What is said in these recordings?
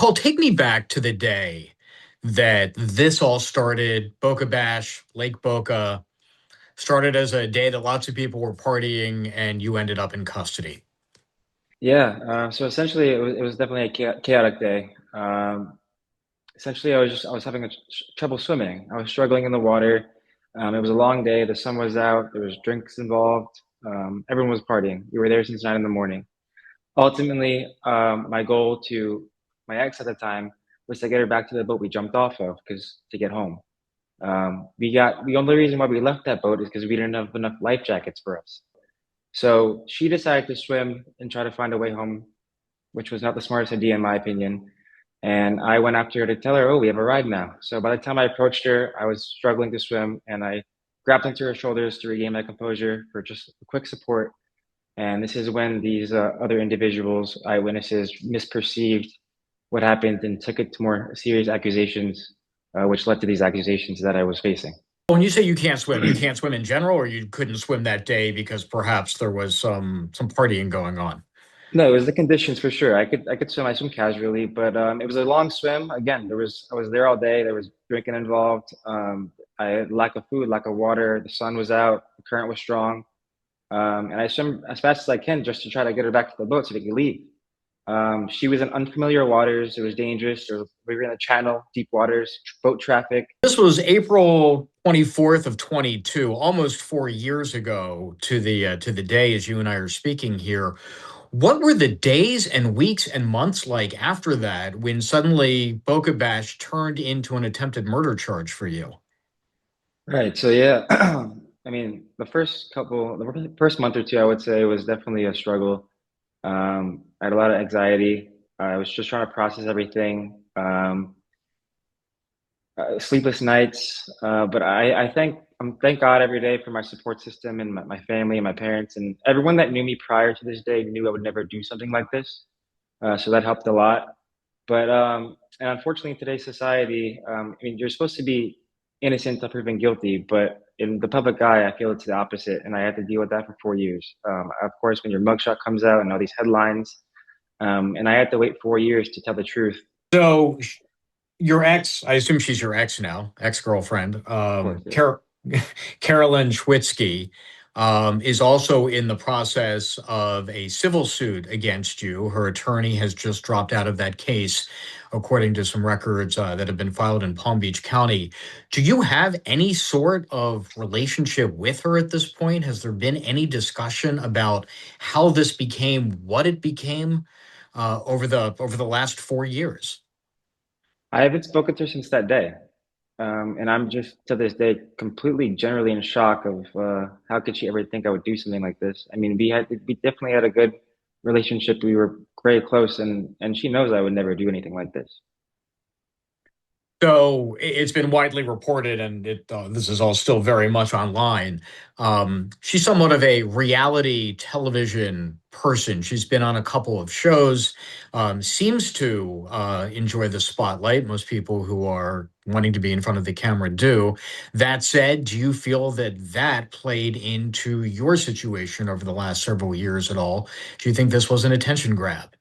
Cole, take me back to the day that this all started. Boca Bash, Lake Boca started as a day that lots of people were partying, and you ended up in custody. Yeah, so essentially it was definitely a chaotic day. Essentially I was having trouble swimming. I was struggling in the water. It was a long day. The sun was out. There was drinks involved. Everyone was partying. We were there since 9 in the morning. Ultimately, my goal to my ex at the time was to get her back to the boat we jumped off of because to get home. We got the only reason why we left that boat is because we didn't have enough life jackets for us. So she decided to swim and try to find a way home, which was not the smartest idea in my opinion. And I went after her to tell her, "Oh, we have a ride now." So by the time I approached her, I was struggling to swim, and I grabbed onto her shoulders to regain my composure for just a quick support. And this is when these other individuals, eyewitnesses, misperceived what happened and took it to more serious accusations, which led to these accusations that I was facing. When you say you can't swim in general, or you couldn't swim that day because perhaps there was some partying going on. No, it was the conditions for sure. I could swim. I swim casually, but it was a long swim. Again, I was there all day. There was drinking involved. I had lack of food, lack of water. The sun was out. The current was strong. And I swim as fast as I can just to try to get her back to the boat so they could leave. She was in unfamiliar waters. It was dangerous. We were in the channel, deep waters, boat traffic. This was April 24th of 22, almost 4 years ago to the day as you and I are speaking here. What were the days and weeks and months like after that when suddenly Boca Bash turned into an attempted murder charge for you? Right. So yeah, I mean, the first month or two, I would say was definitely a struggle. I had a lot of anxiety. I was just trying to process everything. Sleepless nights. But thank God every day for my support system and my family and my parents and everyone that knew me prior to this day knew I would never do something like this. So that helped a lot. But and unfortunately, in today's society, I mean, you're supposed to be innocent until proven guilty, but in the public eye, I feel it's the opposite, and I had to deal with that for 4 years. Of course, when your mugshot comes out and all these headlines, and I had to wait 4 years to tell the truth. So your ex, I assume she's your ex now, ex-girlfriend, Of course, yeah. Carolyn Schwitzky, is also in the process of a civil suit against you. Her attorney has just dropped out of that case, according to some records that have been filed in Palm Beach County. Do you have any sort of relationship with her at this point? Has there been any discussion about how this became what it became over the last 4 years? I haven't spoken to her since that day. And I'm just to this day completely generally in shock of how could she ever think I would do something like this? I mean, we definitely had a good relationship. We were very close, and she knows I would never do anything like this. So it's been widely reported, and this is all still very much online. She's somewhat of a reality television person. She's been on a couple of shows, seems to enjoy the spotlight. Most people who are wanting to be in front of the camera do. That said, do you feel that that played into your situation over the last several years at all? Do you think this was an attention grab?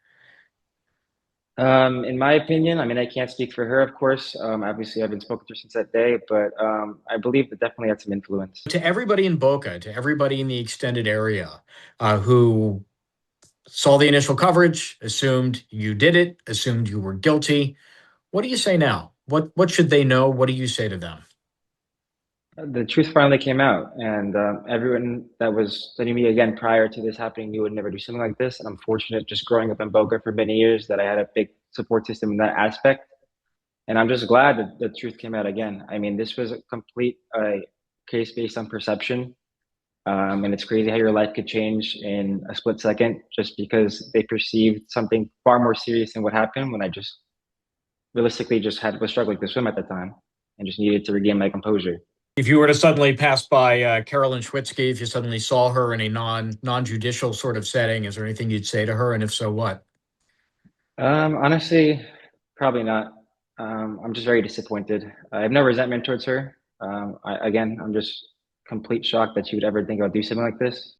In my opinion, I mean, I can't speak for her, of course. Obviously, I've been spoken to since that day, but I believe that definitely had some influence. To everybody in Boca, to everybody in the extended area who saw the initial coverage, assumed you did it, assumed you were guilty. What do you say now? What should they know? What do you say to them? The truth finally came out, and everyone that was studying me again prior to this happening knew I would never do something like this. And I'm fortunate, just growing up in Boca for many years, that I had a big support system in that aspect. And I'm just glad that the truth came out again. I mean, this was a complete case based on perception. And it's crazy how your life could change in a split second just because they perceived something far more serious than what happened when I just realistically just was struggling to swim at the time and just needed to regain my composure. If you were to suddenly pass by Carolyn Schwitzky, if you suddenly saw her in a non-judicial sort of setting, is there anything you'd say to her? And if so, what? Honestly, probably not. I'm just very disappointed. I have no resentment towards her. Again, I'm just complete shock that she would ever think I would do something like this.